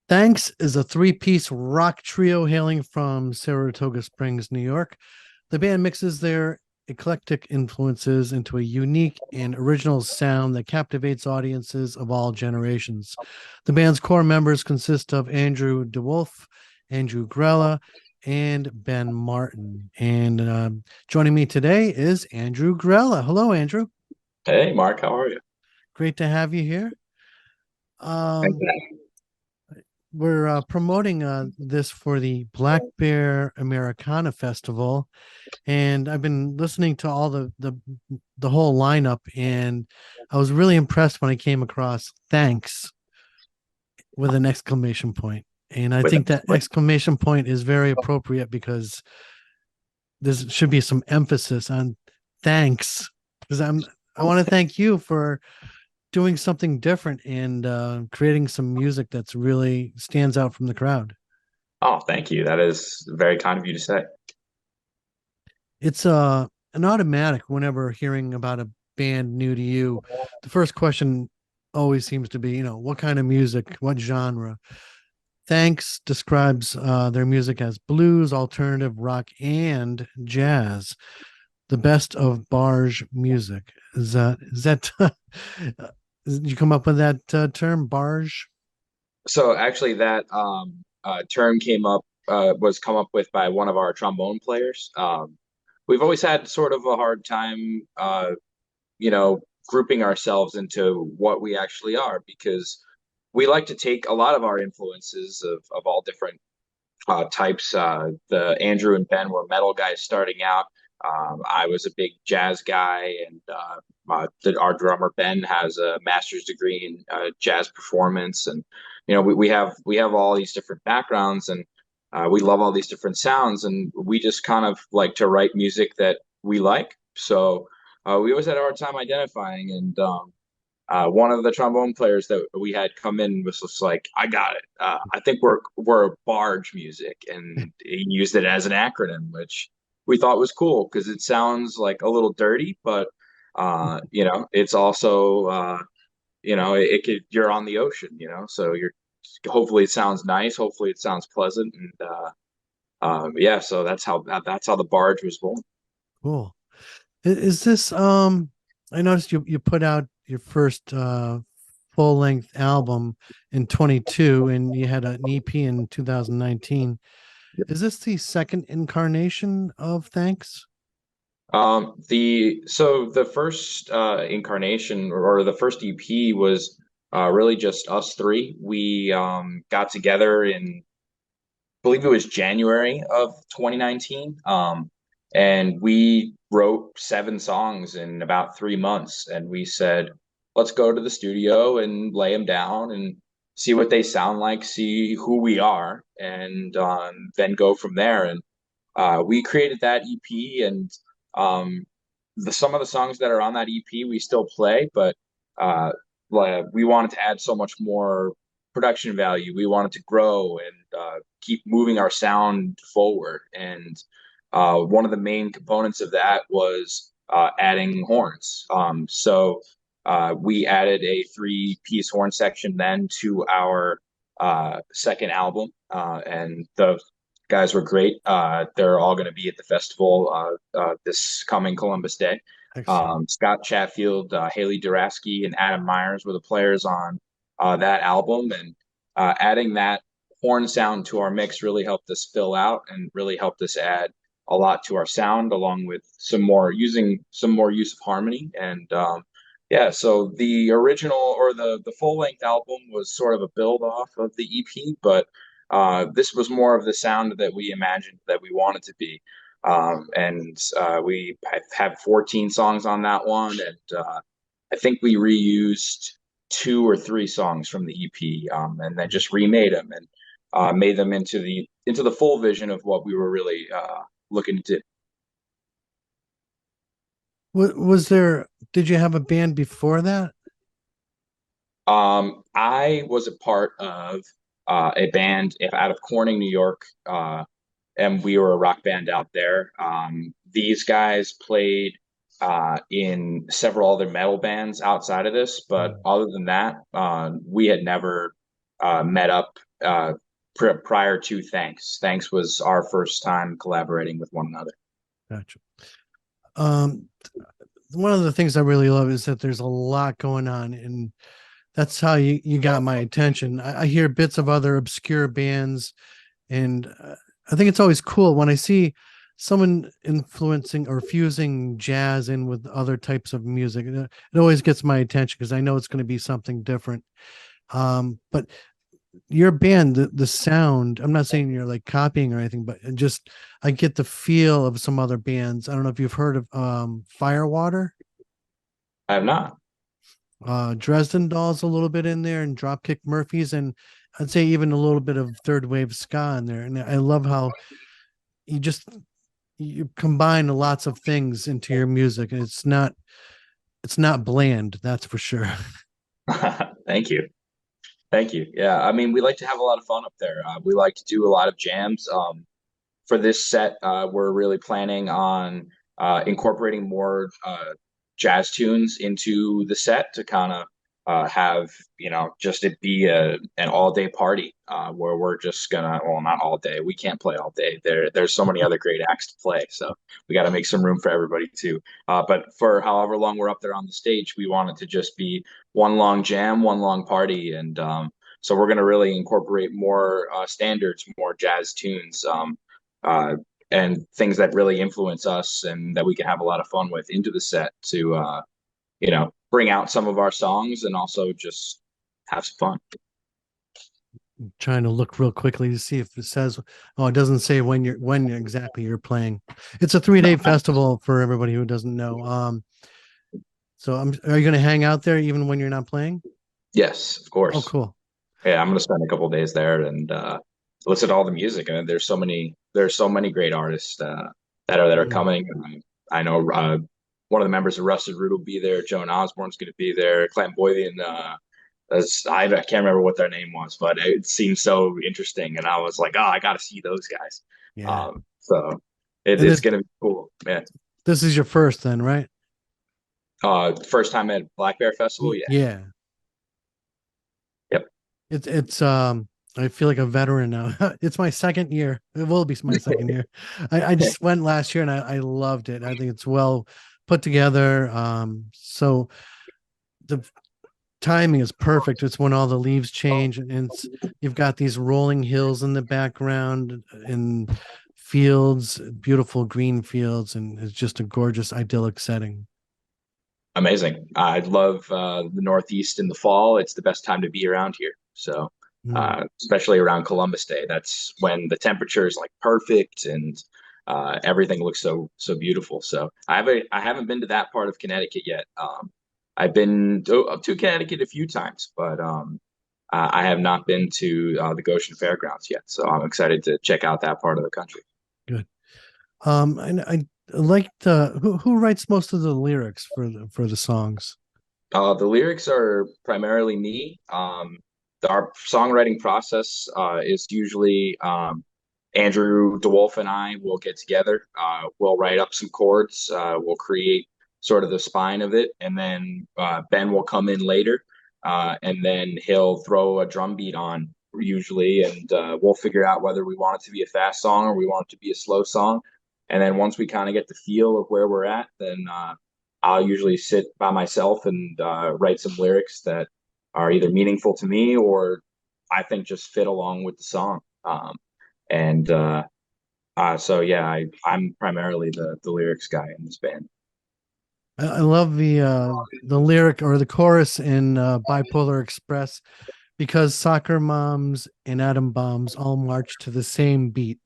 Thanks is a three-piece rock trio hailing from Saratoga Springs, New York. The band mixes their eclectic influences into a unique and original sound that captivates audiences of all generations. The band's core members consist of Andrew DeWolf, Andrew Grella, and Ben Martin. And joining me today is Andrew Grella. Hello, Andrew. Hey, Mark, how are you? Great to have you here. Thank Um, you. we're promoting this for the Black Bear Americana Festival, and I've been listening to all the whole lineup, and I was really impressed when I came across "Thanks" with an exclamation point. And I With think that exclamation point is very appropriate because there should be some emphasis on thanks because I want to thank you for doing something different and creating some music that's really stands out from the crowd. Oh, thank you. That is very kind of you to say. It's an automatic whenever hearing about a band new to you. The first question always seems to be, what kind of music, what genre? Thanks describes their music as blues, alternative rock, and jazz. The best of barge music. Is that did you come up with that term, barge? So actually, that term came up was come up with by one of our trombone players. We've always had sort of a hard time, grouping ourselves into what we actually are because we like to take a lot of our influences of all different types. The Andrew and Ben were metal guys starting out. I was a big jazz guy, and our drummer Ben has a master's degree in jazz performance, and we have all these different backgrounds, and we love all these different sounds, and we just kind of like to write music that we like. So we always had a hard time identifying, and one of the trombone players that we had come in was just like, "I got it. I think we're barge music," and he used it as an acronym, which we thought was cool because it sounds like a little dirty, but it's also it could you're on the ocean, so you're hopefully it sounds nice, hopefully it sounds pleasant, and yeah, so that's how the barge was born. Cool. Is this I noticed you put out your first full length album in 22 and you had an EP in 2019. Is this the second incarnation of Thanks? The first incarnation or the first EP was really just us three. We got together in, I believe it was January of 2019, and we wrote 7 songs in about 3 months. And we said, let's go to the studio and lay them down and see what they sound like, see who we are, and then go from there. And we created that EP, and um, some of the songs that are on that EP we still play, but uh, we wanted to add so much more production value. We wanted to grow and keep moving our sound forward. And one of the main components of that was adding horns. So we added a three-piece horn section then to our second album, and the guys were great. They're all going to be at the festival this coming Columbus Day. Excellent. Scott Chatfield, Haley Duraski, and Adam Myers were the players on that album, and adding that horn sound to our mix really helped us fill out and really helped us add a lot to our sound, along with some more use of harmony. And yeah, so the original or the full length album was sort of a build off of the EP, but this was more of the sound that we imagined that we wanted to be. And we have 14 songs on that one, and I think we reused 2 or 3 songs from the EP, and then just remade them and made them into the full vision of what we were really looking to do. Was there, did you have a band before that? I was a part of a band out of Corning, New York, and we were a rock band out there. These guys played in several other metal bands outside of this, but Mm. other than that, we had never met up prior to Thanks. Thanks was our first time collaborating with one another. Gotcha. Um, one of the things I really love is that there's a lot going on, and that's how you got my attention. I hear bits of other obscure bands, and I think it's always cool when I see someone influencing or fusing jazz in with other types of music. It always gets my attention because I know it's going to be something different. But your band, the sound, I'm not saying you're like copying or anything, but just I get the feel of some other bands. I don't know if you've heard of Firewater. I have not. Dresden Dolls a little bit in there, and Dropkick Murphys, and I'd say even a little bit of third wave ska in there. And I love how you just you combine lots of things into your music, and it's not bland, that's for sure. Thank you. Thank you. Yeah, I mean, we like to have a lot of fun up there. We like to do a lot of jams. For this set, we're really planning on incorporating more jazz tunes into the set to kind of have, just it be an all day party where we're just gonna, well, not all day. We can't play all day. There's so many other great acts to play, so we got to make some room for everybody too. But for however long we're up there on the stage, we want it to just be one long jam, one long party, and so we're gonna really incorporate more standards, more jazz tunes. Uh, and things that really influence us and that we can have a lot of fun with into the set to bring out some of our songs and also just have some fun. Trying to look real quickly to see if it says. Oh, it doesn't say when exactly you're playing. It's a 3-day festival for everybody who doesn't know. So are you going to hang out there even when you're not playing? Yes, of Oh, course. cool. Yeah, I'm gonna spend a couple days there and listen to all the music. I mean, there's so many great artists that are Mm, coming. I know one of the members of Rusted Root will be there. Joan Osborne's going to be there. Clem Boylan. I can't remember what their name was, but it seemed so interesting, and I was like, oh, I got to see those guys. yeah. So And it's going to be cool. Yeah. this is your first then, right? First time at Black Bear Festival. Yeah. Yeah. Yep. It's I feel like a veteran now. It's my second year. It will be my second year. I just went last year and I loved it. I think it's well put together. So the timing is perfect. It's when all the leaves change, and you've got these rolling hills in the background and fields, beautiful green fields, and it's just a gorgeous idyllic setting. Amazing. I love the Northeast in the fall. It's the best time to be around here. So, Mm. especially around Columbus Day, that's when the temperature is like perfect and everything looks so beautiful. So, I haven't been to that part of Connecticut yet. I've been to Connecticut a few times, but I have not been to the Goshen Fairgrounds yet. So, I'm excited to check out that part of the country. Good. And I like who writes most of the lyrics for the songs. The lyrics are primarily me. Our songwriting process is usually Andrew DeWolf and I will get together. We'll write up some chords. We'll create sort of the spine of it, and then Ben will come in later, and then he'll throw a drum beat on usually, and we'll figure out whether we want it to be a fast song or we want it to be a slow song. And then once we kind of get the feel of where we're at, then I'll usually sit by myself and write some lyrics that are either meaningful to me or I think just fit along with the song. And so yeah, I'm primarily the lyrics guy in this band. I love the lyric or the chorus in Bipolar Express, because soccer moms and atom bombs all march to the same beat.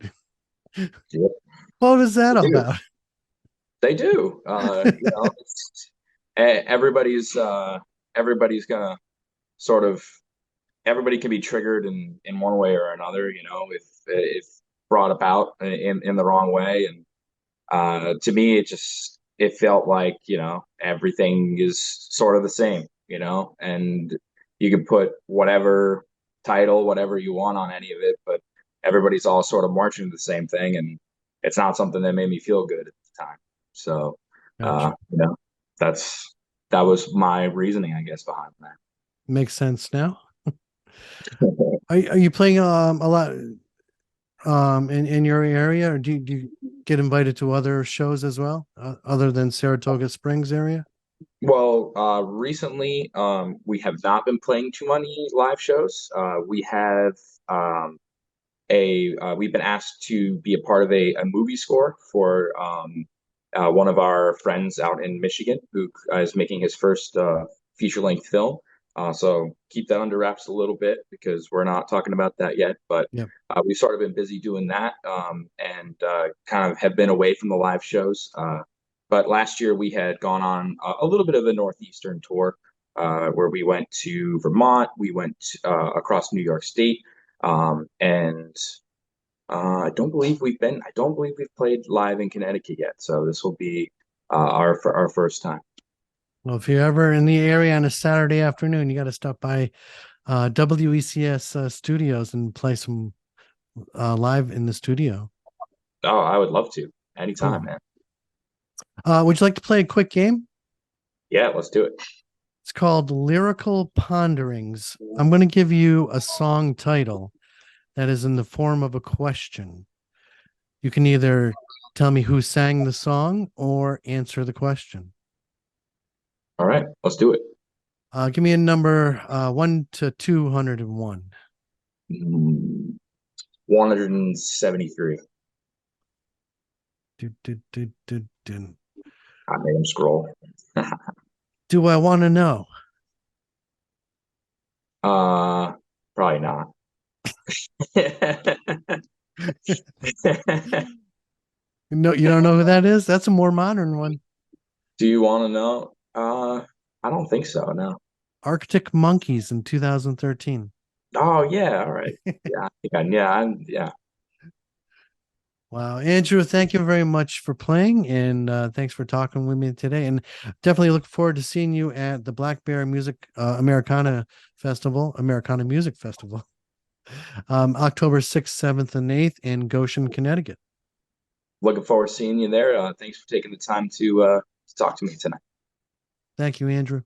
Yep. What is They that do. about? They do. Everybody's everybody's gonna sort of everybody can be triggered in one way or another, if brought about in the wrong way. And to me, it felt like everything is sort of the same, and you can put whatever title, whatever you want on any of it, but everybody's all sort of marching to the same thing, and it's not something that made me feel good at the time. So, Gotcha. that's that was my reasoning, I guess, behind that. Makes sense now. Are you playing a lot in your area, or do you get invited to other shows as well, other than Saratoga Springs area? Well, recently, we have not been playing too many live shows. We have we've been asked to be a part of a movie score for one of our friends out in Michigan who is making his first feature-length film. So keep that under wraps a little bit because we're not talking about that yet. But Yep. we've sort of been busy doing that and kind of have been away from the live shows. But last year we had gone on a little bit of a northeastern tour where we went to Vermont, we went across New York State, and I don't believe we've played live in Connecticut yet. So this will be our first time. Well, if you're ever in the area on a Saturday afternoon, you got to stop by WECS studios and play some live in the studio. Oh, I would love to anytime, Cool. man. Would you like to play a quick game? Yeah, let's do it. It's called Lyrical Ponderings. I'm going to give you a song title that is in the form of a question. You can either tell me who sang the song or answer the question. All right, let's do it. Give me a number 1 to 201. 173. Do, do, do, do, do. I made him scroll. Do I want to know? Uh, Probably not. No, you don't know who that is? That's a more modern one. Do you want to know? I don't think so. No. Arctic Monkeys in 2013. Oh yeah. All right. Yeah. I think I. Yeah. Yeah. Wow. Andrew, thank you very much for playing and thanks for talking with me today. And definitely look forward to seeing you at the Black Bear Music Americana Music Festival, October 6th, 7th, and 8th in Goshen, Connecticut. Looking forward to seeing you there. Thanks for taking the time to talk to me tonight. Thank you, Andrew.